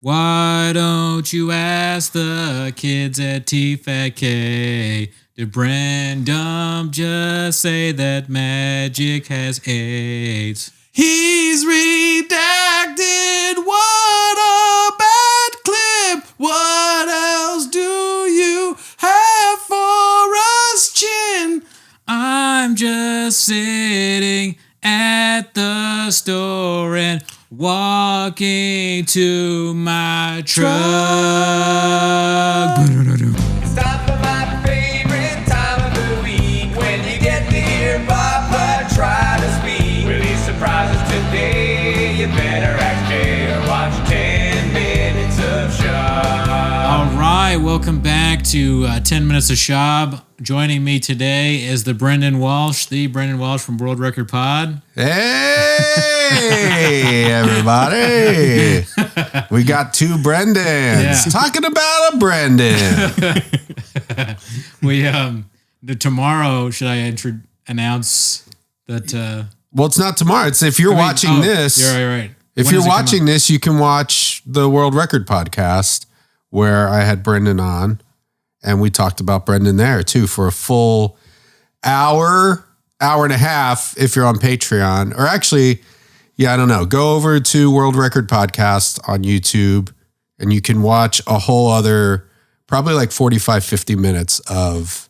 Why don't you ask the kids at TFAK? Did Brendon just say that magic has AIDS? He's redacted. What a bad clip. What else do you have for us, Chin? I'm just sitting at the store and walking to my truck. It's time for my favorite time of the week. When you get to hear Papa try to speak. Will he surprise us today? You better ask Jay or watch 10 Minutes of Schaub. All right, welcome back to 10 Minutes of Schaub. Joining me today is the Brendon Walsh from World Record Pod. Hey, everybody. We got two Brendons talking about a Brendon. Tomorrow, should I announce that? Well, it's not tomorrow. It's if you're watching this. You're right. If you're watching this, you can watch the World Record podcast where I had Brendon on. And we talked about Brendon there too for a full hour and a half if you're on Patreon. Or actually, I don't know. Go over to World Record Podcast on YouTube and you can watch a whole other, probably like 45, 50 minutes of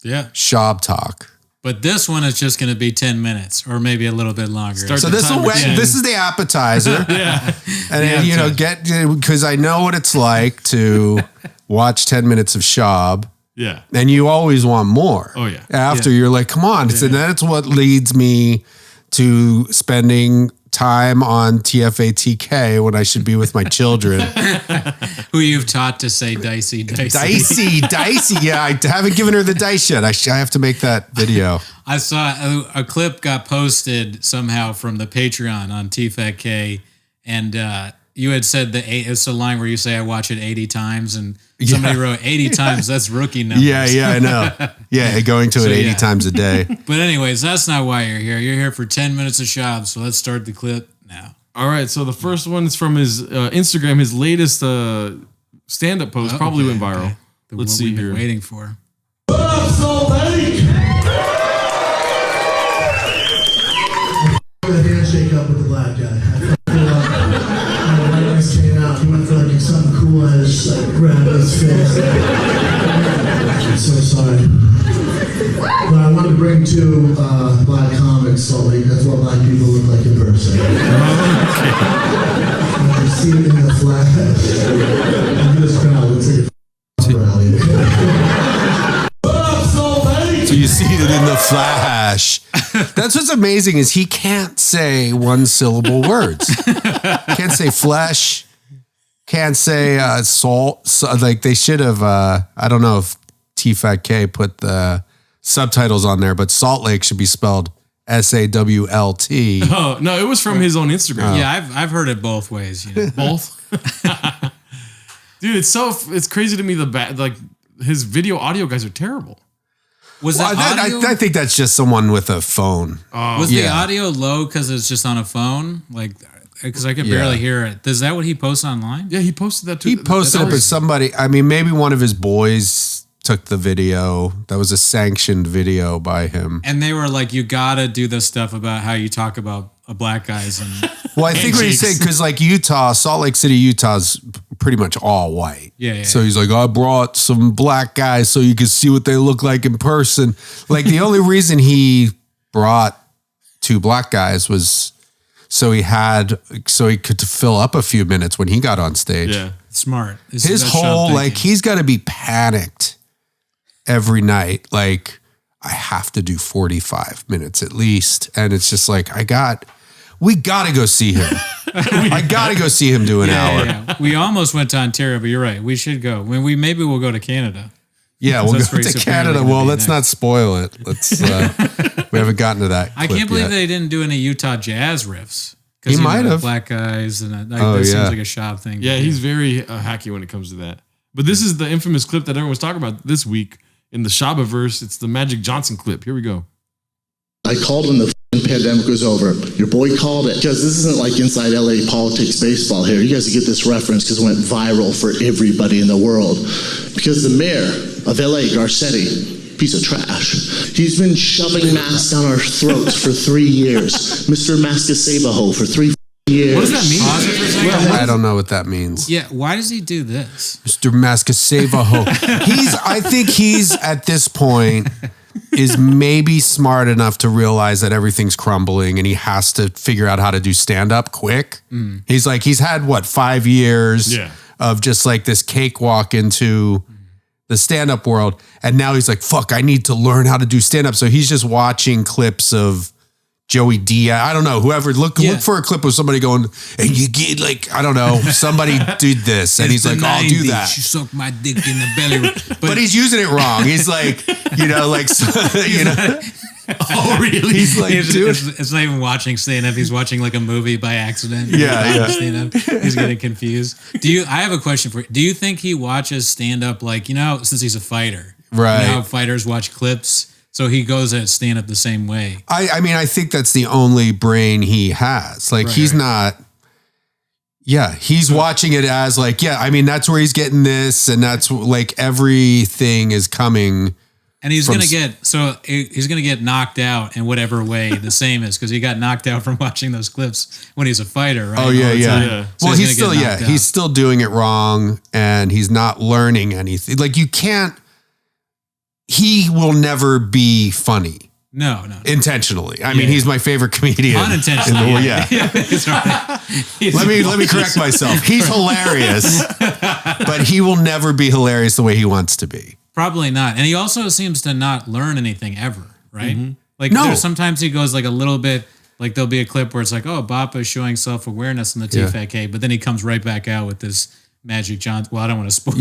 Schaub talk. But this one is just going to be 10 minutes or maybe a little bit longer. So this is the appetizer. And then, because I know what it's like to watch 10 minutes of Schaub. Yeah. And you always want more. Oh, yeah. After you're like, come on. And then it's what leads me to spending time on TFATK when I should be with my children. Who you've taught to say dicey. Dicey. Yeah, I haven't given her the dice yet. I have to make that video. I saw a clip got posted somehow from the Patreon on TFATK, and you had said it's a line where you say I watch it 80 times, and somebody wrote 80 times. That's rookie numbers. Yeah, I know. Yeah, going to it 80 times a day. But anyways, that's not why you're here. You're here for 10 minutes of Schaub. So let's start the clip now. All right. So the first one is from his Instagram. His latest stand-up post probably went viral. Okay. Let's see here. Waiting for. What up, Salt Lake? The handshake up with the black guy. Came out, he went for like something cool and just like grabbed his face. I'm so sorry. But I wanted to bring two black comics, Salt Lake. That's what black people look like in person. You see it in the flash. And this crowd looks like a rally. What up, Salt Lake? So you see it in the flash. That's what's amazing is he can't say one syllable words. Can't say flesh. Can't say salt. So, like they should have. I don't know if TFATK put the subtitles on there, but Salt Lake should be spelled SAWLT. Oh no, it was from his own Instagram. Yeah, I've heard it both ways. You know. Both. Dude, it's crazy to me. His video audio guys are terrible. I think that's just someone with a phone. Was the audio low because it's just on a phone? Like, because I could barely hear it. Is that what he posts online? Yeah, he posted that too. He posted it, but somebody, I mean, maybe one of his boys took the video. That was a sanctioned video by him. And they were like, you got to do this stuff about how you talk about black guys. And well, I think what he's saying, because like Utah, Salt Lake City, Utah's pretty much all white. Yeah. So he's like, I brought some black guys so you can see what they look like in person. Like the only reason he brought two black guys was so he could fill up a few minutes when he got on stage. Yeah. Smart. His whole, like, he's got to be panicked every night. Like, I have to do 45 minutes at least. And it's just like, we got to go see him. I got to go see him do an hour. Yeah. We almost went to Ontario, but you're right. We should go. Maybe we'll go to Canada. Yeah, we'll go to Canada. Well, let's not spoil it. Let's. We haven't gotten to that. I can't believe they didn't do any Utah jazz riffs. He might have black guys, and that seems like a Schaub thing. Yeah, he's very hacky when it comes to that. But this is the infamous clip that everyone was talking about this week in the Schaubiverse. It's the Magic Johnson clip. Here we go. I called him the pandemic was over. Your boy called it. Because this isn't like inside LA politics baseball here. You guys get this reference because it went viral for everybody in the world. Because the mayor of LA, Garcetti, piece of trash. He's been shoving masks down our throats for 3 years. Mr. Maskaseba-ho for 3 years. What does that mean? Pause it for a second. I don't know what that means. Yeah, why does he do this? Mr. Maskaseva-ho. I think he's at this point is maybe smart enough to realize that everything's crumbling and he has to figure out how to do stand-up quick. He's like, he's had 5 years of just like this cakewalk into the stand-up world. And now he's like, fuck, I need to learn how to do stand-up. So he's just watching clips of Joey Diaz. I don't know, whoever, look for a clip of somebody going, and you get like, I don't know, somebody did this. And he's like, I'll do that. You suck my dick in the belly. But he's using it wrong. He's like, Oh, really? He's like, dude. It's not even watching stand-up. He's watching like a movie by accident. Yeah. Stand-up. He's getting confused. I have a question for you. Do you think he watches stand-up like, since he's a fighter? Right. You know how fighters watch clips? So he goes at stand-up the same way. I mean, I think that's the only brain he has. Like, he's not... Yeah, he's watching it as like, that's where he's getting this, and that's like everything is coming... And he's gonna get knocked out in whatever way the same is, because he got knocked out from watching those clips when he's a fighter, right? Oh yeah. So well, he's still doing it wrong, and he's not learning anything. Like he will never be funny. No. Intentionally. I mean, he's my favorite comedian. Unintentionally. That's right. Let me correct myself. He's hilarious, but he will never be hilarious the way he wants to be. Probably not. And he also seems to not learn anything ever, right? Mm-hmm. Like, sometimes he goes like a little bit, like there'll be a clip where it's like, oh, Bappa is showing self-awareness in the TFAK, but then he comes right back out with this Magic Johnson. Well, I don't want to spoil it.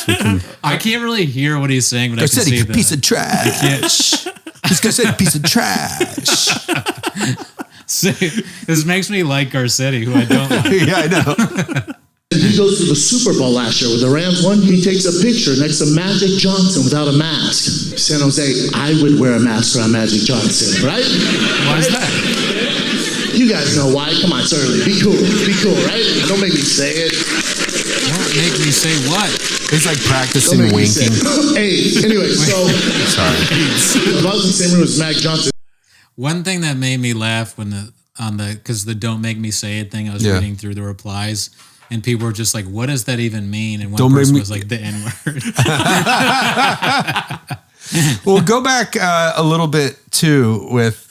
We can. I can't really hear what he's saying, but I can see a piece of trash. This guy said a piece of trash. This makes me like Garcetti, who I don't like. Yeah, I know. He goes to the Super Bowl last year with the Rams won. He takes a picture next to Magic Johnson without a mask. San Jose, I would wear a mask around Magic Johnson, right? Why is that? You guys know why. Come on, it's early. Be cool, right? Don't make me say it. Don't make me say what? He's like practicing winking. Hey, anyway, so sorry. I was in the same room as Magic Johnson. One thing that made me laugh because the "Don't Make Me Say It" thing, I was reading through the replies. And people were just like, what does that even mean? And one person was like, the N-word. Well, go back a little bit too with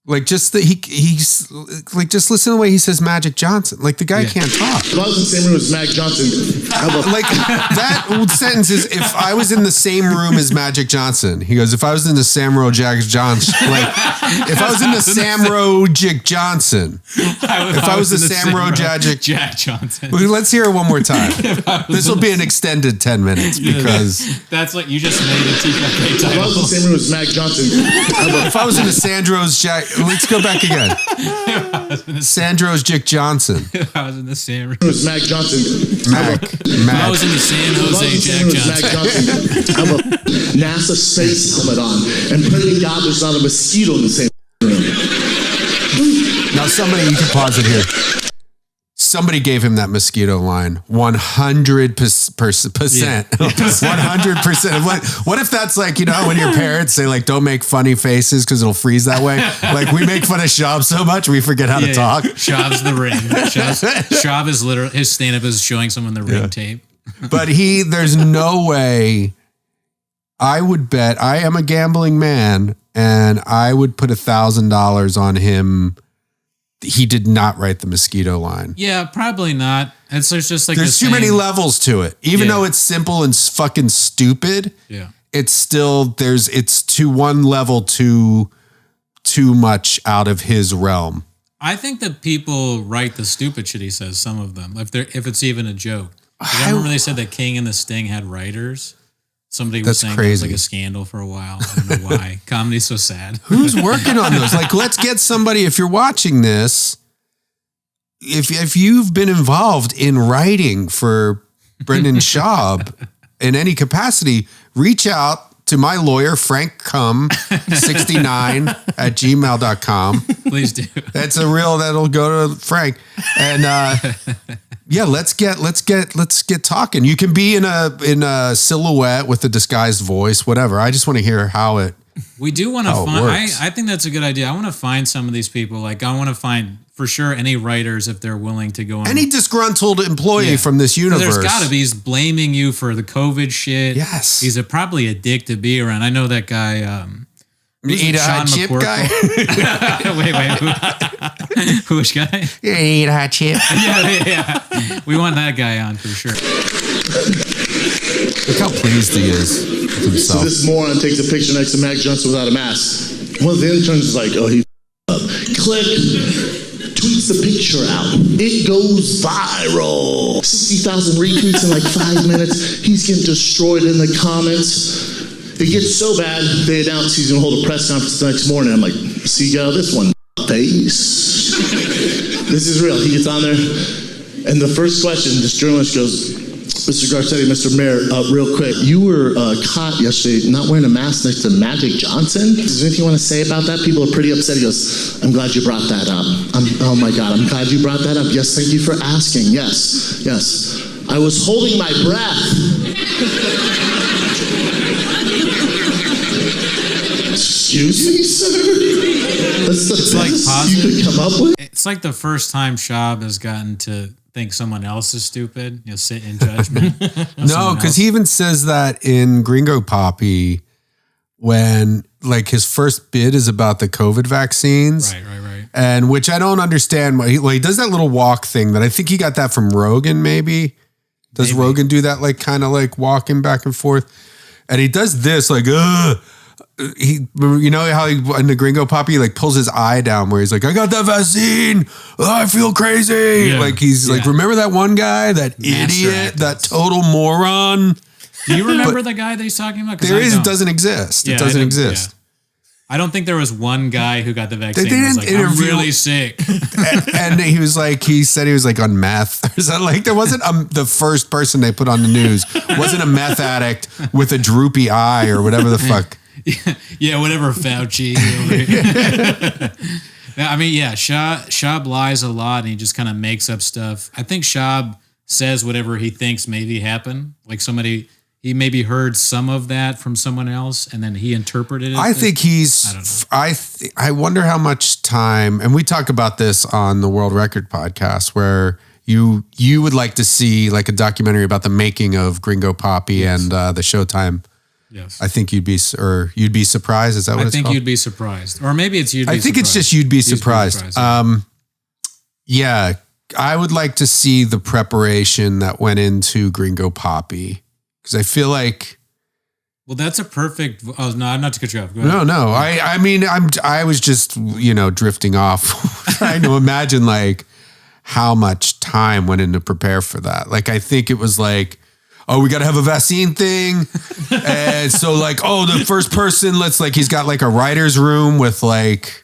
like just he's like, just listen to the way he says Magic Johnson. Like the guy can't talk. If I was in the same room as Magic Johnson, like that sentence is, if I was in the same room as Magic Johnson, he goes, if I was in the Samro Jack Johnson, like if I was in the Samro Jick Johnson, if I was the Samro Jack Johnson. Well, let's hear it one more time. This will be an extended 10 minutes because that's like you just made a TFK title. If I was in the same room as Magic Johnson, if I was in the Sandro's Jack, let's go back again. Sandro's Jick Johnson. If I was in the same room as Magic Johnson, If I was in the San Jose Jack Johnson, I have a NASA space helmet on, and pray to God there's not a mosquito in the same room. Now, somebody, you can pause it here. Somebody gave him that mosquito line. 100%. 100%. What if that's like, when your parents say like, don't make funny faces because it'll freeze that way? Like we make fun of Schaub so much, we forget how to talk. Schaub's the ring. Schaub is literally, his stand-up is showing someone the ring tape. But there's no way, I would bet, I am a gambling man, and I would put $1,000 on him. He did not write the mosquito line. Yeah, probably not. There's just like there's too many levels to it. Even though it's simple and fucking stupid, it's still it's to one level too much out of his realm. I think that people write the stupid shit he says. Some of them, if it's even a joke. I remember they said that King and the Sting had writers. Somebody was saying it was like a scandal for a while. I don't know why. Comedy's so sad. Who's working on those? Like, let's get somebody, if you're watching this, if you've been involved in writing for Brendon Schaub in any capacity, reach out to my lawyer, frankcum69 at gmail.com. Please do. That'll go to Frank. And yeah, let's get talking. You can be in a silhouette with a disguised voice, whatever. I just want to hear how it We do want to find. works. I think that's a good idea. I want to find some of these people. Like I want to find for sure any writers if they're willing to go on. any disgruntled employee from this universe. There's got to be. He's blaming you for the COVID shit. Yes. He's probably a dick to be around. I know that guy. You eat a hot chip guy? wait. Which guy? You eat a hot chip. Yeah. We want that guy on for sure. Look how pleased he is with So himself. this moron takes a picture next to Mac Johnson without a mask. One of the interns is like, oh, he up. Click. Tweets the picture out. It goes viral. 60,000 retweets in like 5 minutes. He's getting destroyed in the comments. It gets so bad, they announce he's going to hold a press conference the next morning. I'm like, see, you got this one, face. This is real. He gets on there, and the first question, this journalist goes, Mr. Garcetti, Mr. Mayor, real quick, you were caught yesterday not wearing a mask next to Magic Johnson. Is there anything you want to say about that? People are pretty upset. He goes, I'm glad you brought that up. Oh my God, I'm glad you brought that up. Yes, thank you for asking. Yes. I was holding my breath. Excuse me, sir? That's the best you could come up with? It's like the first time Schaub has gotten to think someone else is stupid. Sit in judgment. No, because he even says that in Gringo Poppy when like his first bid is about the COVID vaccines. Right. And which I don't understand. He does that little walk thing that I think he got that from Rogan maybe. Does Rogan do that like kind of like walking back and forth? And he does this like, he, you know how he, in the Gringo Poppy, he like pulls his eye down where he's like, I got that vaccine. Oh, I feel crazy. Yeah. Like he's like, remember that one guy, that Master idiot, activist. that total moron? Do you remember the guy that he's talking about? 'Cause There I is, don't. it doesn't exist. Yeah, It I doesn't don't- exist. yeah. I don't think there was one guy who got the vaccine. They and was didn't like, I'm interview- really sick. And he was like, he said he was like on meth. Or something. Like there wasn't the first person they put on the news wasn't a meth addict with a droopy eye or whatever the fuck. Yeah, whatever, Fauci. I mean, yeah, Schaub lies a lot and he just kind of makes up stuff. I think Schaub says whatever he thinks maybe happened. Like he maybe heard some of that from someone else and then he interpreted it. I think he's, I wonder how much time, and we talk about this on the World Record podcast, where you would like to see like a documentary about the making of Gringo Poppy and the Showtime. Yes. I think you'd be surprised. Is that what I it's think called? you'd be surprised. Or maybe it's you'd be I think surprised. it's just you'd be surprised. Yeah, I would like to see the preparation that went into Gringo Poppy because I feel like. Well, that's a perfect. Oh no, not to cut you off. Go ahead. No. I mean, I was just drifting off, trying to imagine like how much time went into prepare for that. Like I think it was like, oh, we got to have a vaccine thing, and so like, oh, the first person, he's got like a writer's room with like.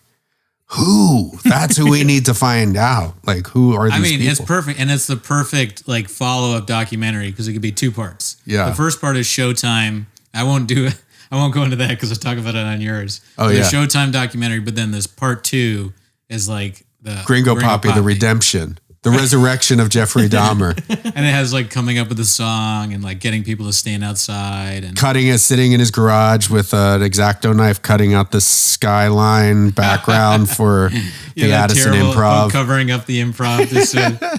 Who? That's who we need to find out. Like, who are these people? It's perfect. And it's the perfect like follow-up documentary because it could be two parts. Yeah. The first part is Showtime. I won't do it. I won't go into that because I'll talk about it on yours. Oh, the yeah. Showtime documentary, but then this part 2 is like the Gringo Poppy, the redemption, the resurrection of Jeffrey Dahmer. And it has like coming up with a song and like getting people to stand outside and Sitting in his garage with an X-Acto knife, cutting out the skyline background for the that Addison terrible- Improv. covering up the improv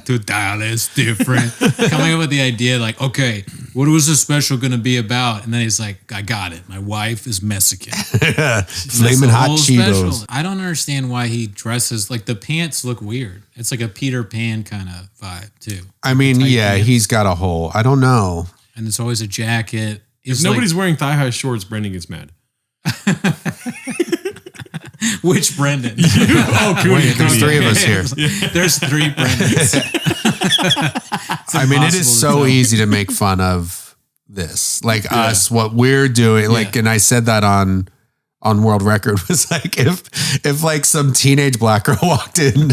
to Dallas different. Coming up with the idea like, okay, what was this special going to be about? And then he's like, I got it. My wife is Mexican. Flaming hot Cheetos. I don't understand why he dresses like the pants look weird. It's like a Peter Pan kind of vibe too. I mean, yeah, pants. he's got a hole. I don't know. And it's always a jacket. If It's nobody's wearing thigh-high shorts, Brendon gets mad. which Brendon? Wait, there's three of us here. There's 3 Brendons. I mean, it is impossible to so tell. easy to make fun of this, like us, what we're doing. Like, and I said that on on World Record was like if like some teenage black girl walked in,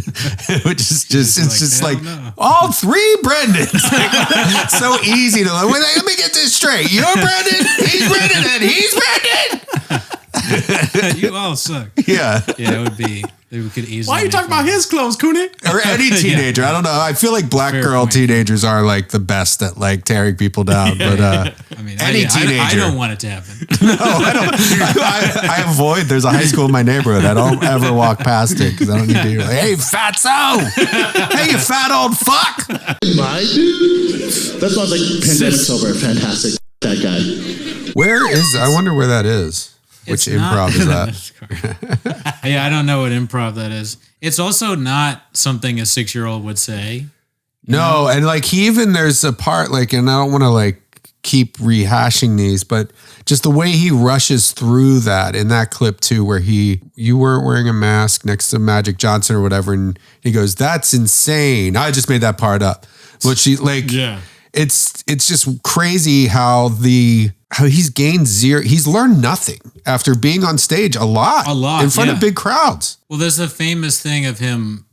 which is just it's just like all three Brendans. Like, so easy to like, let me get this straight. You're Brendon, he's Brendon, and he's Brendon. You all suck. Yeah. Yeah, it would be. We could easily. Why are you talking about his clothes, Cooney? Or any teenager. I don't know. I feel like black Fair girl point. teenagers are like the best at like tearing people down. But I mean, any teenager. I don't want it to happen. no, I don't. I avoid. There's a high school in my neighborhood. I don't ever walk past it because I don't need to hear like, hey, fatso. Hey, you fat old fuck. My dude. That sounds like Pandemic's over. Fantastic. That guy. Where is, I wonder where that is. Which It's not- improv is that? Yeah, I don't know what improv that is. It's also not something a 6-year-old would say. No, and like he even, there's a part like, and I don't want to like keep rehashing these, but just the way he rushes through that in that clip too, where you weren't wearing a mask next to Magic Johnson or whatever, and he goes, "That's insane." I just made that part up. But she like, Yeah. it's just crazy how he's gained zero. He's learned nothing after being on stage a lot in front of big crowds. Well, there's a famous thing of him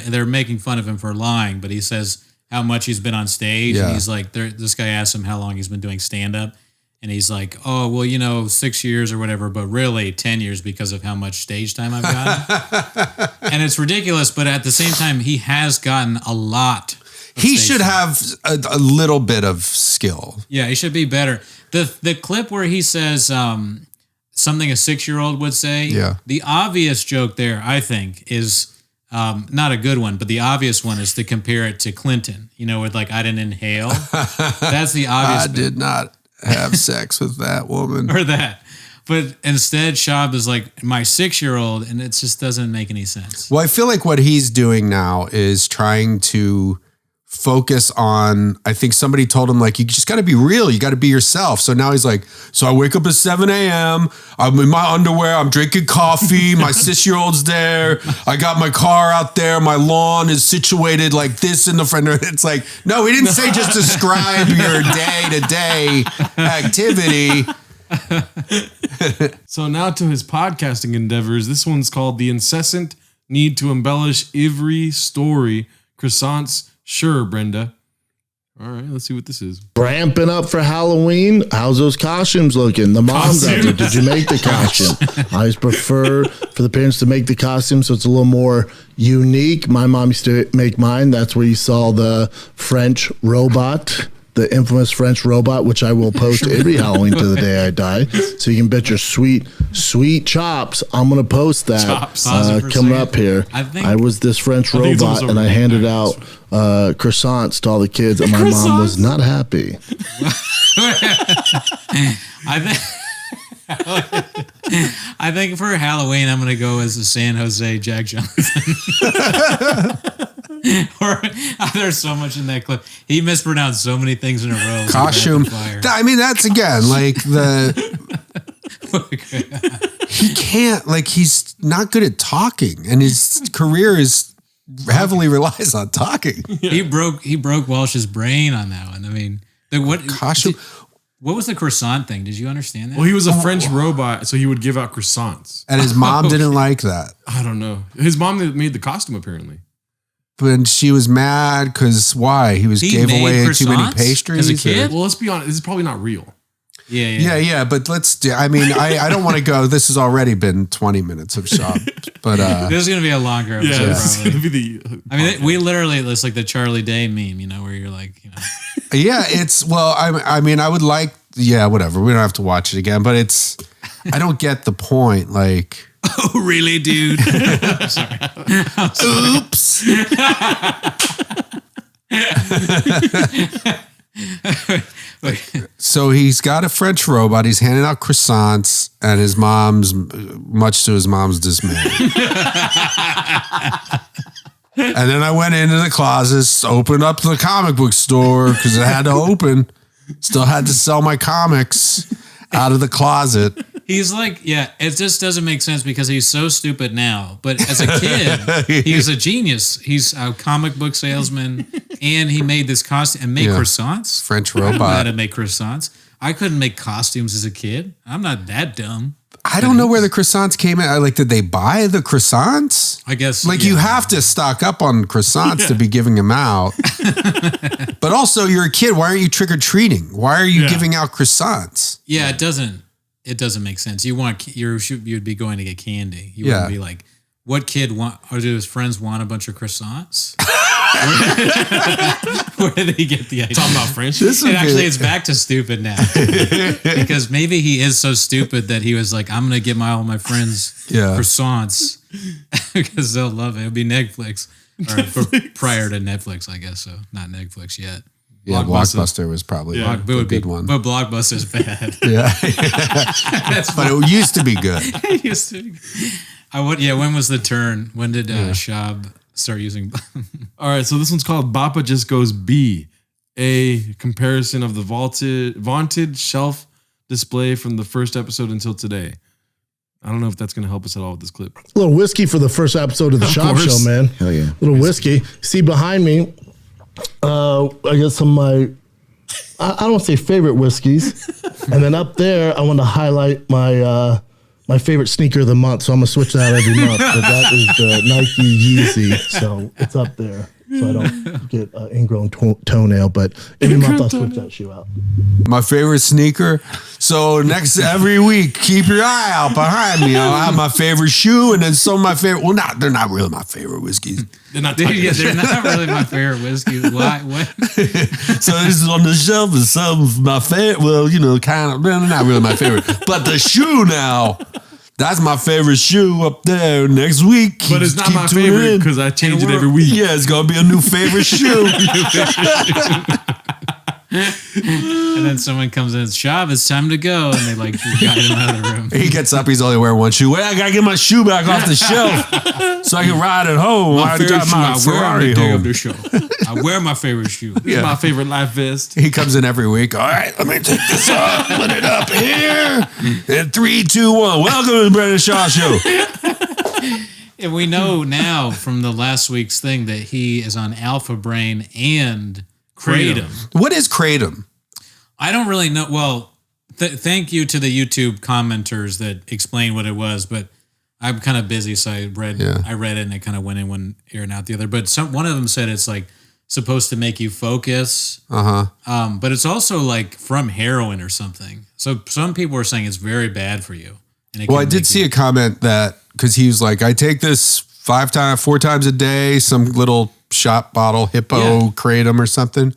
they're making fun of him for lying, but he says how much he's been on stage. Yeah. And he's like, this guy asked him how long he's been doing stand-up. And he's like, oh, well, 6 years or whatever, but really 10 years because of how much stage time I've gotten. And it's ridiculous, but at the same time, he has gotten a lot. He should have a little bit of skill. Yeah, he should be better. The clip where he says something a 6-year-old would say, Yeah. the obvious joke there, I think, is not a good one, but the obvious one is to compare it to Clinton, with like, I didn't inhale. That's the obvious I did not have sex with that woman. or that. But instead, Schaub is like, my 6-year-old, and it just doesn't make any sense. Well, I feel like what he's doing now is trying to focus on, I think somebody told him like, you just got to be real. You got to be yourself. So now he's like, so I wake up at 7 a.m. I'm in my underwear. I'm drinking coffee. My 6-year-old's there. I got my car out there. My lawn is situated like this in the front. It's like, no, he didn't say just describe your day-to-day activity. So now to his podcasting endeavors. This one's called The Incessant Need to Embellish Every Story. Croissants. Sure, Brenda. All right, let's see what this is. Ramping up for Halloween. How's those costumes looking? The moms out there, did you make the costume? I always prefer for the parents to make the costume so it's a little more unique. My mom used to make mine. That's where you saw the French robot, the infamous French robot, which I will post every Halloween to the day I die. So you can bet your sweet, sweet chops. I'm going to post that Chops. coming up here. I was this French think it's robot almost and I over. handed out croissants to all the kids and my mom was not happy. I think for Halloween, I'm going to go as the San Jose Jack Johnson. There's so much in that clip. He mispronounced so many things in a row. Costume. Fire. I mean, that's again, like he can't, like he's not good at talking and his career is heavily relies on talking. He broke Walsh's brain on that one. I mean, Costume. What was the croissant thing? Did you understand that? Well, he was a French robot, so he would give out croissants. And his mom didn't like that. I don't know. His mom made the costume, apparently. But she was mad because why? He gave made away too many croissants pastries. as a kid? Well, let's be honest. This is probably not real. Yeah. But let's do. I mean, I don't want to go. This has already been 20 minutes of Schaub. But This is going to be a longer episode, Yeah, it's probably. gonna be the. I mean, we literally, it's like the Charlie Day meme, where you're like, yeah, it's, well, I mean, I would like, yeah, whatever. We don't have to watch it again, but it's, I don't get the point. Like, oh, really, dude? I'm sorry. oops. So he's got a French robot. He's handing out croissants, and his mom's, much to his mom's dismay. And then I went into the closets, opened up the comic book store because it had to open. Still had to sell my comics out of the closet. He's like, yeah, it just doesn't make sense because he's so stupid now. But as a kid, he was a genius. He's a comic book salesman, and he made this costume and made croissants. French I don't know how robot. to make croissants. I couldn't make costumes as a kid. I'm not that dumb. I don't know where the croissants came in. Like, did they buy the croissants? I guess. Like, you have to stock up on croissants to be giving them out. But also, you're a kid. Why aren't you trick or treating? Why are you giving out croissants? Yeah, it doesn't make sense. You'd be going to get candy. You wouldn't be like, what kid or do his friends want a bunch of croissants? Where did he get the idea? Talking about friendship. It's back to stupid now. Because maybe he is so stupid that he was like, I'm going to get all my friends croissants because they'll love it. It'll be Netflix. Prior to Netflix, I guess. So not Netflix yet. Yeah, Blockbuster was probably a good one. But Blockbuster's bad. Yeah. But it used to be good. It used to be good. When was the turn? When did Schaub start using? All right, so this one's called Bappa Just Goes B, a comparison of the vaunted shelf display from the first episode until today. I don't know if that's going to help us at all with this clip. A little whiskey for the first episode of the Schaub Show, man. Hell yeah. A little whiskey. See behind me, I got some of my, I don't want to say favorite whiskeys. And then up there, I want to highlight my my favorite sneaker of the month. So I'm going to switch that every month. But that is the Nike Yeezy. So it's up there. So I don't get ingrown toenail. But every month I'll switch that shoe out. My favorite sneaker. So every week, keep your eye out behind me. I'll have my favorite shoe and then some of my favorite. Well, they're not really my favorite whiskeys. They're not really my favorite whiskeys. Why? What? So this is on the shelf and some of my favorite. Well, kind of. They're not really my favorite. But the shoe now. That's my favorite shoe up there next week. But it's not my favorite because I change it every week. Yeah, it's going to be a new favorite shoe. And then someone comes in, it's Schaub, it's time to go. And they guide him out of the room. He gets up, he's only wearing one shoe. Wait, I got to get my shoe back off the shelf so I can ride it home. I drive my Ferrari home. I wear my favorite shoe. This is my favorite life vest. He comes in every week. All right, let me take this off, put it up here. And 3, 2, 1. Welcome to the Brenda Shaw Show. And we know now from the last week's thing that he is on Alpha Brain and Kratom. What is Kratom? I don't really know. Well, thank you to the YouTube commenters that explained what it was, but I'm kind of busy, so I read it and it kind of went in one ear and out the other. But one of them said it's supposed to make you focus. But it's also from heroin or something. So some people were saying it's very bad for you. And I did see a comment that because he was like, I take this 4 times a day, some little shot bottle, Hippo Kratom or something.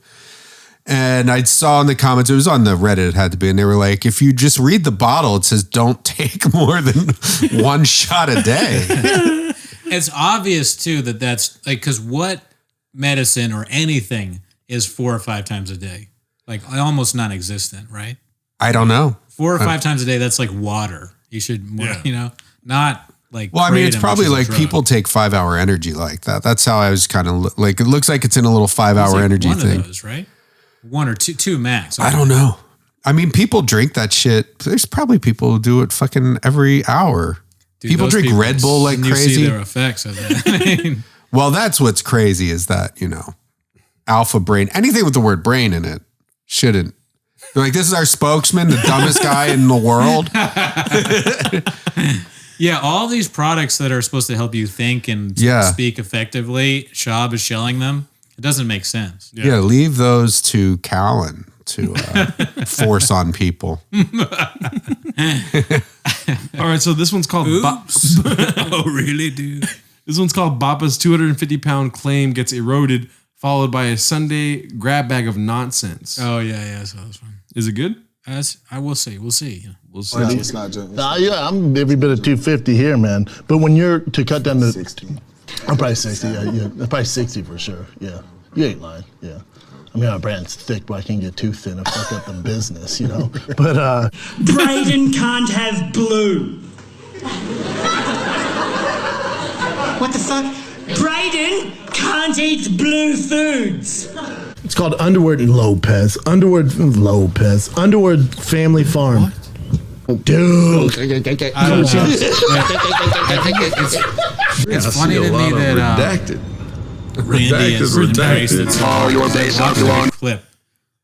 And I saw in the comments, it was on the Reddit, it had to be, and they were like, if you just read the bottle, it says don't take more than 1 shot a day. It's obvious too that's because what medicine or anything is 4 or 5 times a day? Almost non-existent, right? I don't know. 4 or 5 times a day, that's like water. You should, not well, I mean, it's probably people take 5-hour energy like that. That's how I was kind of it looks like it's in a little 5-hour energy one thing. Of those, right? 1 or 2 max. I don't know. I mean, people drink that shit. There's probably people who do it fucking every hour. Dude, people drink Red Bull like crazy. You see their effects of that. Well, that's what's crazy is that, Alpha Brain, anything with the word brain in it shouldn't. They're like, this is our spokesman, the dumbest guy in the world. Yeah, all these products that are supposed to help you think and speak effectively, Schaub is shelling them. It doesn't make sense. Yeah, leave those to Callan to force on people. All right, so this one's called... Oh, really, dude? This one's called Bappa's 250-pound claim gets eroded, followed by a Sunday grab bag of nonsense. Oh, yeah, I saw this one. Is it good? I will see. We'll see. We'll see. It's not just. I'm every bit of 250 here, man. But when you're to cut down to 60. I'm probably 60. Yeah, probably 60 for sure. Yeah, you ain't lying. Yeah, I mean, our brand's thick, but I can't get too thin and fuck up the business, But Brayden can't have blue. What the fuck? Brayden can't eat blue foods. It's called Underwood Lopez. Underwood Family Farm. What? Dude. I think it's funny to me that Randy has embraced it. Clip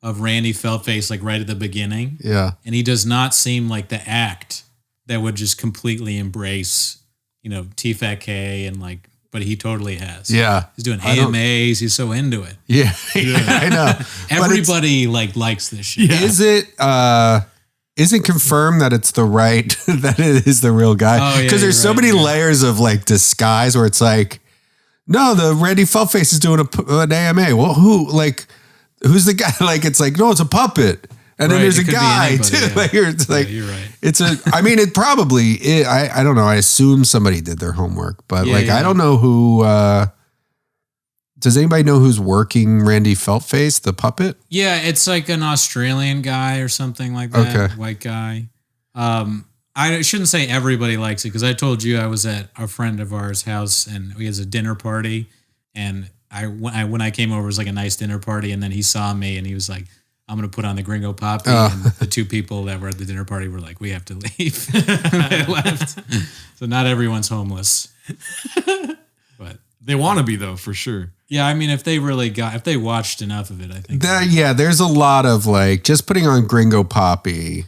of Randy Feltface right at the beginning. Yeah. And he does not seem like the act that would just completely embrace, TFAK and like, but he totally has. Yeah. He's doing AMAs. He's so into it. Yeah, I know. Everybody likes this shit. Yeah. Is it confirmed that it's the right, that it is the real guy? Oh, yeah, because there's so many layers of like disguise where it's like, no, the Randy Feltface is doing an AMA. Well, who's the guy? Like, it's like, no, it's a puppet. And then there's a guy too. Yeah. Like, it's like, you're right. It probably, I don't know. I assume somebody did their homework, but I don't know who, does anybody know who's working Randy Feltface, the puppet? Yeah, it's like an Australian guy or something like that. Okay. White guy. I shouldn't say everybody likes it because I told you I was at a friend of ours' house and we had a dinner party. And when I came over, it was like a nice dinner party. And then he saw me and he was like, I'm going to put on the Gringo Poppy. And the two people that were at the dinner party were like, we have to leave. They left. So not everyone's homeless. But They want to be though, for sure. yeah, I mean, if they watched enough of it, I think There's a lot of like just putting on Gringo Poppy.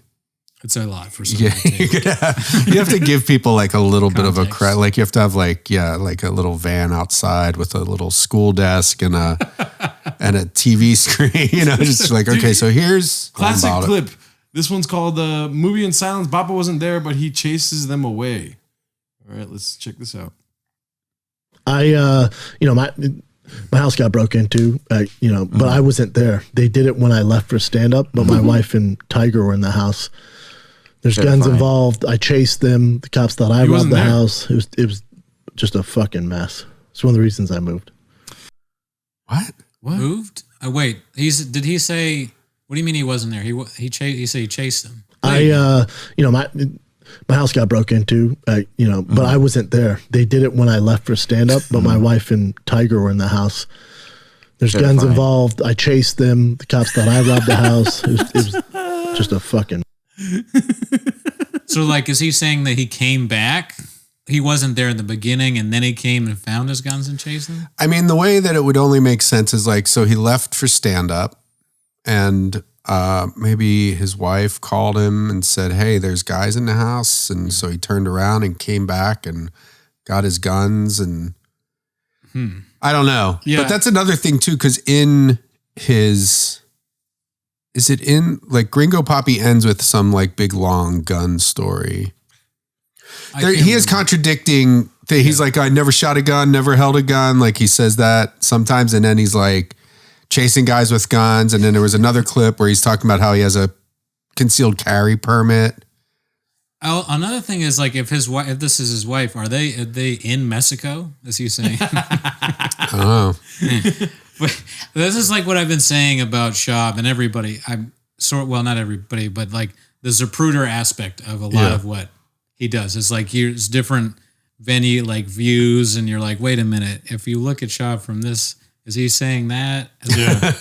it's a lot for Yeah, somebody. you have to give people like a little bit of a Context. credit. Like you have to have like a little van outside with a little school desk and a TV screen. Just like okay, so here's Classic about it. clip. This one's called the movie in silence. Bappa wasn't there, but he chases them away. All right, let's check this out. My house got broke into, but I wasn't there. They did it when I left for stand up, but my wife and Tiger were in the house. There's guns involved. I chased them. The cops thought I robbed wasn't the there. house. It was just a fucking mess. It's one of the reasons I moved. What? Moved? Wait, did he say? What do you mean he wasn't there? He said he chased them. My house got broke into, but I wasn't there. They did it when I left for stand up, but my wife and Tiger were in the house. There's guns involved. I chased them. The cops thought I robbed the house. It was just a fucking. So, like, is he saying that he came back? He wasn't there in the beginning, and then he came and found his guns and chased them? I mean, the way that it would only make sense is like, so he left for stand up and maybe his wife called him and said, hey, there's guys in the house. And so he turned around and came back and got his guns and I don't know. Yeah. But that's another thing too, because Gringo Poppy ends with some like big long gun story. He is contradicting. He's like, I never shot a gun, never held a gun. Like he says that sometimes. And then he's like chasing guys with guns. And then there was another clip where he's talking about how he has a concealed carry permit. Oh, another thing is like if this is his wife, are they in Mexico? Is he saying? Oh, But this is like what I've been saying about Schaub and everybody. Not everybody, but like the Zapruder aspect of a lot of what he does. It's like here's different venue like views, and you're like, wait a minute. If you look at Schaub from this, is he saying that? Yeah.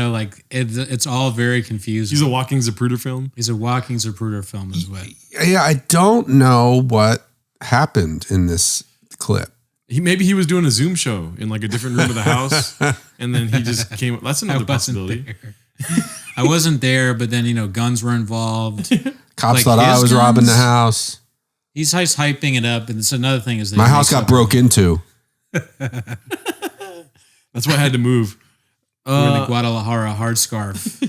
Like it's all very confusing. He's a walking Zapruder film. He's a walking Zapruder film as well. yeah. I don't know what happened in this clip. Maybe he was doing a Zoom show in like a different room of the house, and then he just came. That's another possibility. I wasn't there, but then guns were involved. Cops Like thought I his was robbing the guns? house. He's hyping it up, and it's another thing is that My house got broke into. That's why I had to move. We're the Guadalajara hard scarf.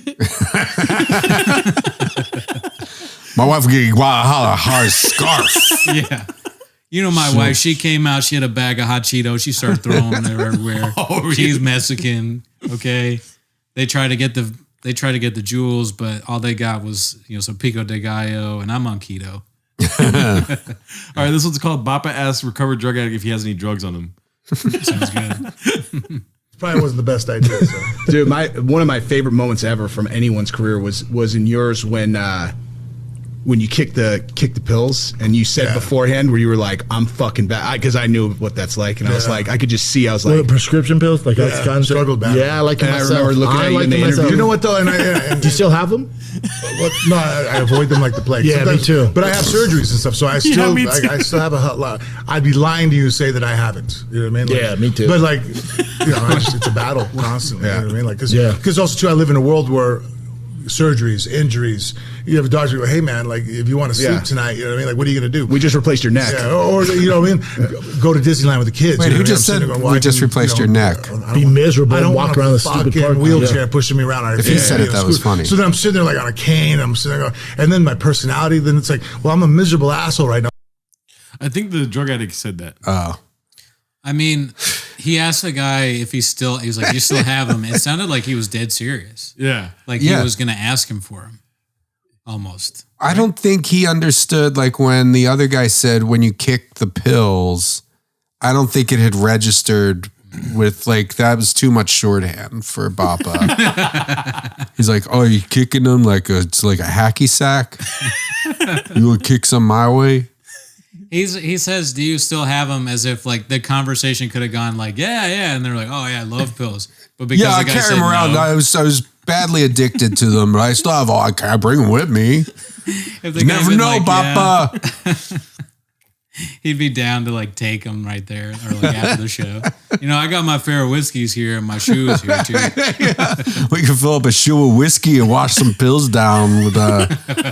My wife was getting a hard scarf. Yeah. My wife, she came out, she had a bag of hot Cheetos. She started throwing them everywhere. She's Mexican. Okay. They try to get the jewels, but all they got was, some pico de gallo, and I'm on keto. All right, this one's called Bappa asks recovered drug addict if he has any drugs on him. Sounds good. Probably wasn't the best idea. So. Dude, one of my favorite moments ever from anyone's career was in yours when you kicked the pills and you said beforehand where you were like, I'm fucking bad, because I knew what that's like, and I was like, I could just see, I was like, prescription pills, like that's kind of struggled bad. Yeah, I like it And I myself. remember looking at you in the interview. You know what though? And Do you still have them? no, I avoid them like the plague. Yeah, me too. But I have surgeries and stuff, so I still, me too. I still have a lot. I'd be lying to you to say that I haven't. You know what I mean? Like, Yeah, me too. But it's a battle constantly. You know what I mean? Like, because Yeah. also too, I live in a world where surgeries, injuries. You have a doctor go, hey man, like if you want to sleep tonight, you know what I mean? Like, what are you going to do? We just replaced your neck. Yeah, or you know what I mean? Go to Disneyland with the kids. Wait, you know who what I mean? just I'm said sitting there going, we just replaced your neck? Be miserable I don't and walk want around a the stupid fucking park. wheelchair pushing me around. If he said it, that was funny. So then I'm sitting there like on a cane. I'm sitting there going, and then my personality, then it's like, well, I'm a miserable asshole right now. I think the drug addict said that. Oh. I mean, he asked the guy if he was like, you still have him. It sounded like he was dead serious. Yeah. Like he was going to ask him for him. Almost. I don't think he understood, like when the other guy said, when you kick the pills, I don't think it had registered with, like, that was too much shorthand for Bappa. He's like, oh, you kicking them it's like a hacky sack? You would kick some my way? He says, do you still have them, as if like the conversation could have gone like, yeah. And they're like, oh yeah, I love pills. But because I the guy carry said them around. no, I was badly addicted to them, but I still have all. I can't bring them with me. if the You guy never been know, like, Bappa. yeah, he'd be down to like take them right there or like after the show. You know, I got my fair whiskeys here and my shoes here too. We can fill up a shoe of whiskey and wash some pills down with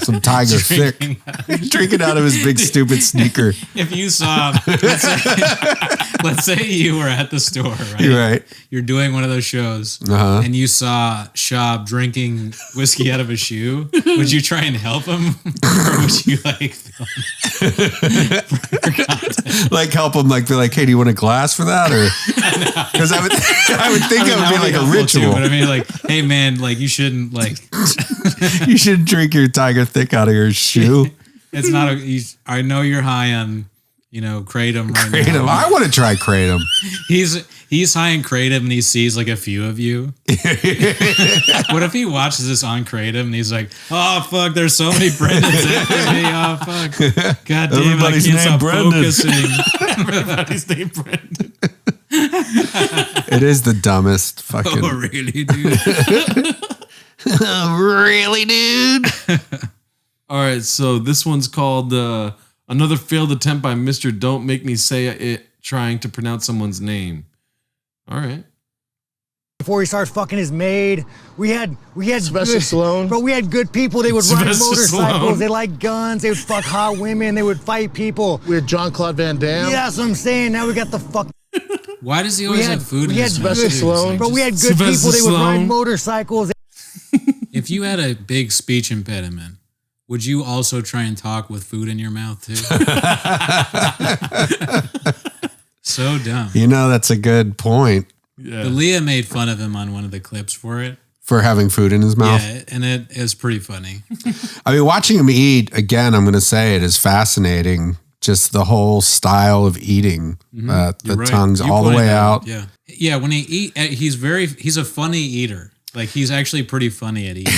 some Tiger Thick. Drinking out of his big stupid sneaker. If you saw, let's say you were at the store, right? You're right. You're doing one of those shows, and you saw Schaub drinking whiskey out of a shoe. Would you try and help him, or would you like film? Like help him, like be like, hey, do you want a glass for that? Or because I would think it would be like a ritual. Too, but I mean, like, hey man, like you shouldn't like. You should drink your Tiger Thick out of your shoe. It's not a. I know you're high on, kratom right Kratom. now. I want to try kratom. He's high in kratom and he sees like a few of you. What if he watches this on kratom and he's like, oh fuck, there's so many Brendons after me. Oh fuck, god damn, Everybody's I can't stop named Brendon. focusing. Everybody's named Brendon. It is the dumbest fucking. Oh really, dude? Really, dude? All right, so this one's called Another Failed Attempt by Mr. Don't Make Me Say It, trying to pronounce someone's name. All right. Before he starts fucking his maid, we had Sylvester Stallone. Bro, we had good people. They would ride Sylvester motorcycles. Stallone. They like guns. They would fuck hot women. They would fight people. We had Jean-Claude Van Damme. Yeah, that's what I'm saying. Now we got the fuck. Why does he always have food in his Sylvester mouth? Stallone. Bro, we had good Sylvester people. They would ride Stallone. motorcycles. If you had a big speech impediment, would you also try and talk with food in your mouth too? So dumb. That's a good point. Yeah. But Leah made fun of him on one of the clips for it. For having food in his mouth. Yeah, and it is pretty funny. I mean, watching him eat, again, I'm going to say it is fascinating. Just the whole style of eating. The You're right. tongue's You all the pointed way out. Yeah. Yeah, when he eat, he's a funny eater. Like he's actually pretty funny at eating.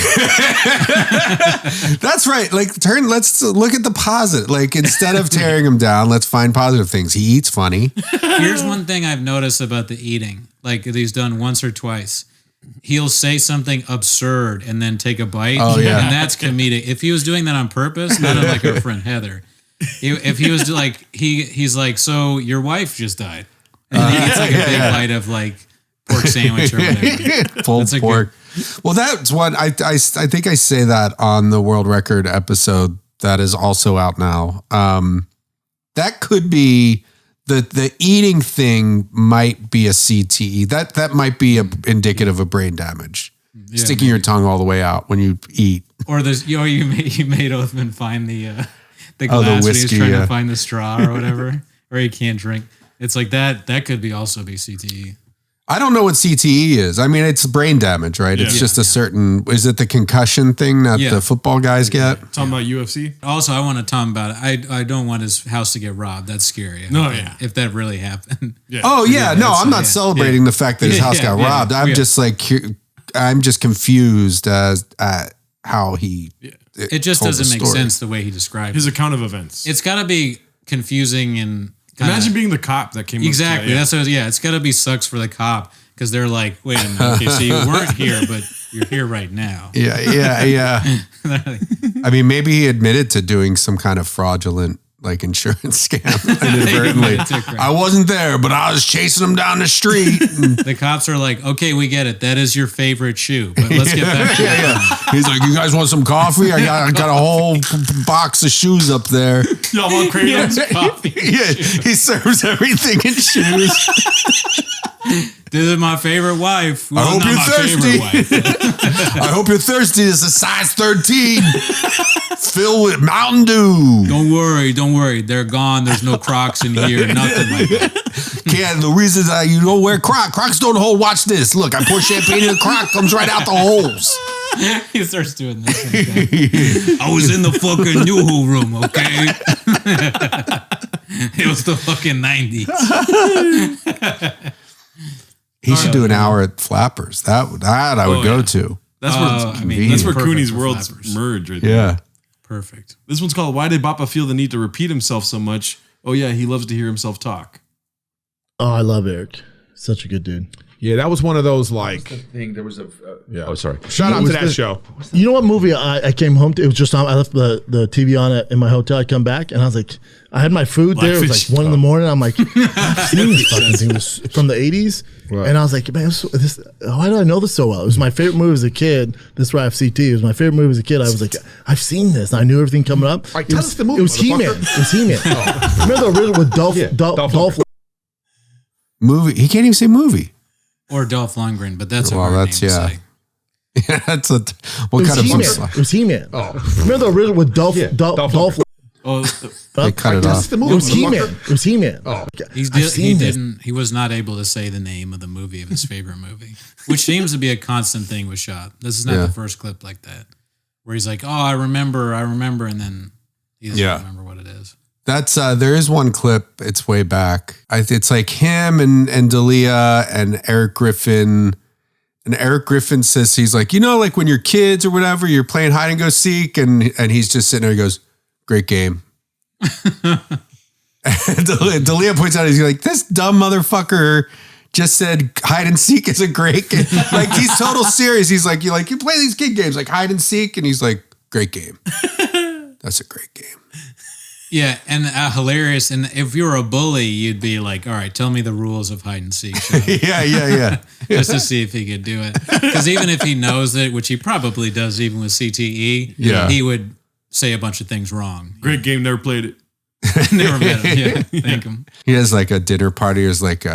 That's right. Like let's look at the positive. Like instead of tearing him down, let's find positive things. He eats funny. Here's one thing I've noticed about the eating. Like he's done once or twice. He'll say something absurd and then take a bite. Oh, yeah. And that's comedic. If he was doing that on purpose, not unlike our friend Heather. If he was like he's like, so your wife just died. And he eats like a big bite of like pork sandwich or whatever. Pulled That's a pork. Well, that's what I think I say that on the world record episode that is also out now. That could be the eating thing might be a CTE. That might be indicative of brain damage. Yeah, Sticking your tongue all the way out when you eat. Or there's you made Othman find the glass when he was whiskey, trying yeah. to find the straw or whatever, or he can't drink. It's like that could be also be CTE. I don't know what CTE is. I mean, it's brain damage, right? It's just a certain. Is it the concussion thing that the football guys get? Talking about UFC? Also, I want to talk about it. I don't want his house to get robbed. That's scary. If that really happened. Yeah. Oh yeah, no, I'm not celebrating the fact that his house got robbed. I'm just like, I'm just confused as at how he. It just told doesn't the make story. sense the way he described His it. account of events. It's got to be confusing and Imagine being the cop that came exactly. up to that, That's what, it's got to be sucks for the cop because they're like, wait a minute, okay, so you weren't here, but you're here right now. Yeah. I mean, maybe he admitted to doing some kind of fraudulent like insurance scam inadvertently. I wasn't there, but I was chasing him down the street. The cops are like, okay, we get it. That is your favorite shoe, but let's get back to it. He's like, you guys want some coffee? I got a whole box of shoes up there. Y'all want Kratos coffee? Yeah, he serves everything in shoes. This is my favorite wife. Well, I hope not you're my thirsty. favorite wife. I hope you're thirsty. It's a size 13 filled with Mountain Dew. Don't worry. They're gone. There's no Crocs in here. Nothing like that. Yeah, the reason that you don't wear Crocs don't hold. Watch this. Look, I pour champagne in a Croc, comes right out the holes. He starts doing this. I was in the fucking Yoo-hoo room, okay? It was the fucking 90s. He should do an hour at Flappers. That I would go to. That's where that's where Cooney's worlds merge right there. Yeah. Perfect. This one's called Why Did Bappa Feel the Need to Repeat Himself So Much? Oh yeah, he loves to hear himself talk. Oh, I love Eric. Such a good dude. Yeah, that was one of those like. Thing there was a. Yeah. Oh, sorry. Shout out to that show. You know what movie I came home to? It was just on. I left the TV on in my hotel. I come back and I was like, I had my food there. It was like 1 a.m. I'm like, I've seen this fucking thing. It was from the 80s. Right. And I was like, man, why do I know this so well? It was my favorite movie as a kid. This is why I have CT. It was my favorite movie as a kid. I was like, I've seen this. And I knew everything coming up. All right, tell us the movie. It was He-Man. It was He-Man. Remember the original with Dolph? Movie. He can't even say movie. Or Dolph Lundgren, but that's a Well, hard that's name yeah. to say. Yeah, that's a what kind of He-Man. It was He-Man. Oh. Remember the original with Dolph? Oh, they cut it off. It was He-Man. It was He-Man. Oh, he was not able to say the name of the movie of his favorite movie, which seems to be a constant thing with Schaub. This is not the first clip like that, where he's like, "Oh, I remember," and then he doesn't remember what it is. That's there is one clip. It's way back. It's like him and Dalia and Eric Griffin. And Eric Griffin says he's like, like when you're kids or whatever, you're playing hide and go seek, and he's just sitting there. He goes, "Great game." And Dalia points out, he's like, "This dumb motherfucker just said hide and seek is a great game." Like he's total serious. He's like, you play these kid games like hide and seek, and he's like, "Great game." That's a great game. Yeah, and hilarious. And if you were a bully, you'd be like, all right, tell me the rules of hide and seek. Yeah. Just to see if he could do it. Because even if he knows it, which he probably does even with CTE, he would say a bunch of things wrong. Great game, never played it. Never met him. Yeah, thank him. He has like a dinner party. There's like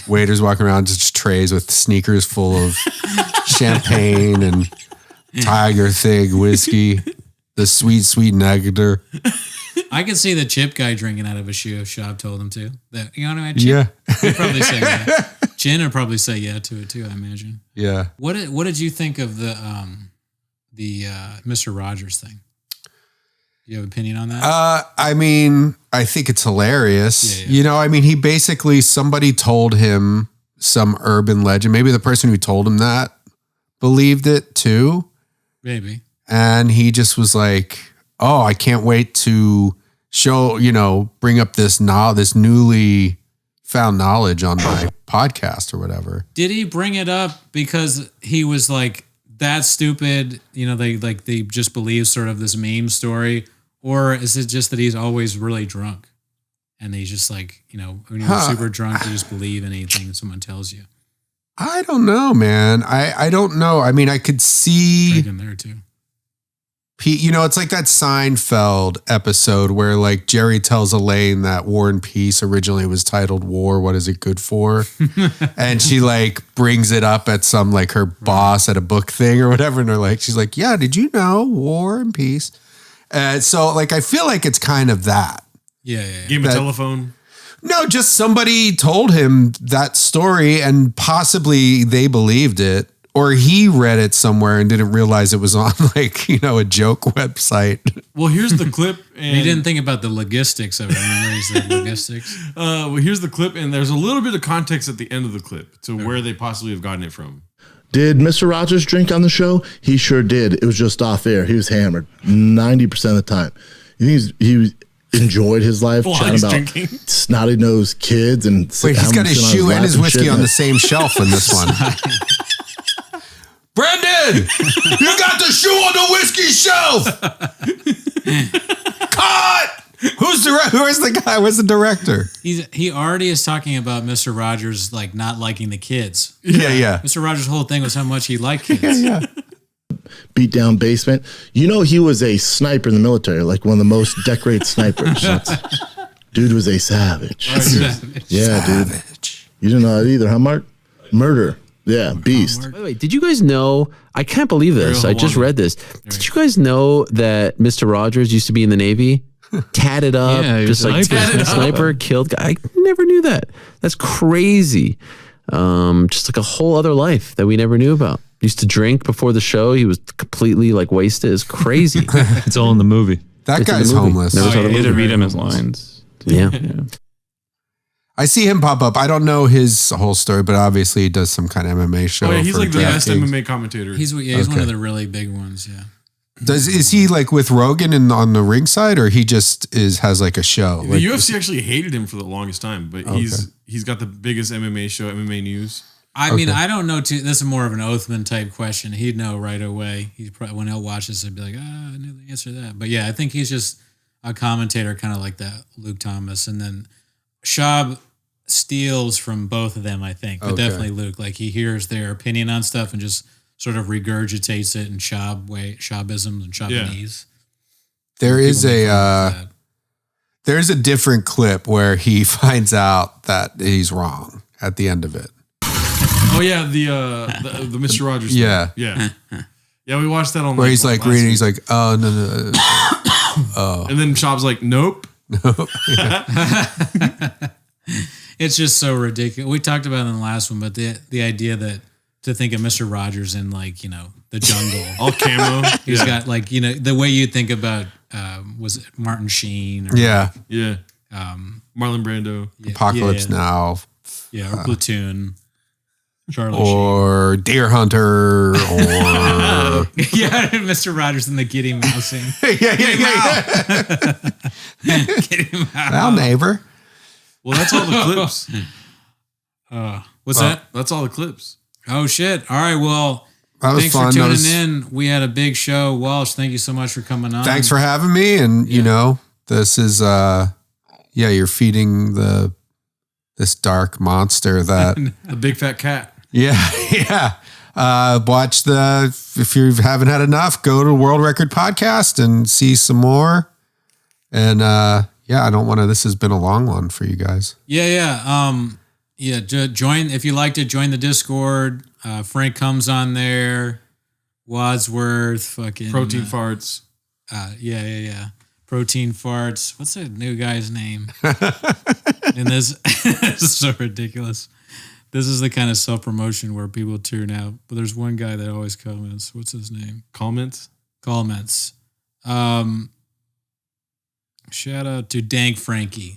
waiters walking around, just trays with sneakers full of champagne and Tiger Thing whiskey, the sweet nectar. I can see the chip guy drinking out of a shoe if Schaub told him to. That, you know what I mean? Yeah. He'd probably say yeah. Jen would probably say yeah to it too, I imagine. Yeah. What did you think of the Mr. Rogers thing? Do you have an opinion on that? I mean, I think it's hilarious. Yeah. He basically, somebody told him some urban legend. Maybe the person who told him that believed it too. Maybe. And he just was like, oh, I can't wait to show, bring up this newly found knowledge on my podcast or whatever. Did he bring it up because he was like, that's stupid? They just believe sort of this meme story, or is it just that he's always really drunk and he's just like, when you're super drunk, you just believe anything someone tells you? I don't know, man. I don't know. I mean, I could see drinking there too. It's like that Seinfeld episode where like Jerry tells Elaine that War and Peace originally was titled War, What Is It Good For? And she like brings it up at some like her boss at a book thing or whatever. And she's like, yeah, did you know War and Peace? So like, I feel like it's kind of that. Yeah. Game of telephone. No, just somebody told him that story and possibly they believed it. Or he read it somewhere and didn't realize it was on a joke website. Well, here's the clip. And he didn't think about the logistics of it. Remember he said logistics? Well, here's the clip, and there's a little bit of context at the end of the clip to where they possibly have gotten it from. Did Mr. Rogers drink on the show? He sure did. It was just off air. He was hammered 90% of the time. He enjoyed his life, chatting about drinking. Snotty nosed kids and wait, he's got his shoe and his whiskey on the same shelf in this one. Brendon, you got the shoe on the whiskey shelf. Cut. Who's Where's the guy? Where's the director? He already is talking about Mr. Rogers like not liking the kids. Yeah. Mr. Rogers' whole thing was how much he liked kids. Yeah. Beat down basement. You know, he was a sniper in the military, like one of the most decorated snipers. Dude was a savage. Yeah, dude. You didn't know that either, huh, Mark? Murder. Yeah, beast. By the way, did you guys know? I can't believe this. I just read this. Did you guys know that Mr. Rogers used to be in the Navy? Tatted up, just like sniper, killed guy. I never knew that. That's crazy. Just like a whole other life that we never knew about. Used to drink before the show. He was completely like wasted. It's crazy. It's all in the movie. That guy's homeless. Never saw the movie. To read him his lines. Yeah. I see him pop up. I don't know his whole story, but obviously he does some kind of MMA show. Oh, yeah, he's like the best DraftKings. MMA commentator. He's one of the really big ones. Yeah. Is he like with Rogan on the ringside, or he just has like a show? The UFC actually hated him for the longest time, but he's got the biggest MMA show, MMA News. I mean, I don't know. This is more of an Oathman type question. He'd know right away. He probably, when he'll watch this, he'd be like, I knew the answer to that. But yeah, I think he's just a commentator, kind of like that Luke Thomas, and then Schaub steals from both of them, I think, but definitely Luke. Like he hears their opinion on stuff and just sort of regurgitates it in Schaubisms and Schaubinese. There's a different clip where he finds out that he's wrong at the end of it. Oh yeah, the Mr. Rogers. Yeah, yeah. We watched that on. Where he's like reading, he's like, oh no, oh, and then Schaub's like, nope. It's just so ridiculous. We talked about it in the last one, but the idea that to think of Mr. Rogers in like, the jungle. All camo. He's got like, the way you think about, was it Martin Sheen? Or, yeah. Marlon Brando. Apocalypse Now. Yeah, or Platoon. Charlie or Sheen. Deer Hunter, or Mr. Rogers in the Giddy Mouse scene. Giddy Mouse. Well, neighbor. Well, that's all the clips. What's that? That's all the clips. Oh shit! All right, well, thanks fun. for tuning in. We had a big show. Walsh, thank you so much for coming on. Thanks for having me. And this is you're feeding this dark monster that the big fat cat. Yeah. Watch if you haven't had enough, go to World Record Podcast and see some more. And I don't want to. This has been a long one for you guys. Join if you liked it. Join the Discord. Frank comes on there. Wadsworth, fucking Protein Farts. Protein Farts. What's that new guy's name? And this is so ridiculous. This is the kind of self-promotion where people tune out. But there's one guy that always comments. What's his name? Comments. Shout out to Dank Frankie.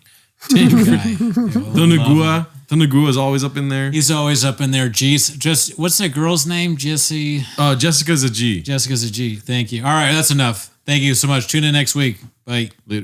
Dank guy. The Nagua is always up in there. He's always up in there. Just what's that girl's name? Jessie. Jessica's a G. Jessica's a G. Thank you. All right, that's enough. Thank you so much. Tune in next week. Bye. Later.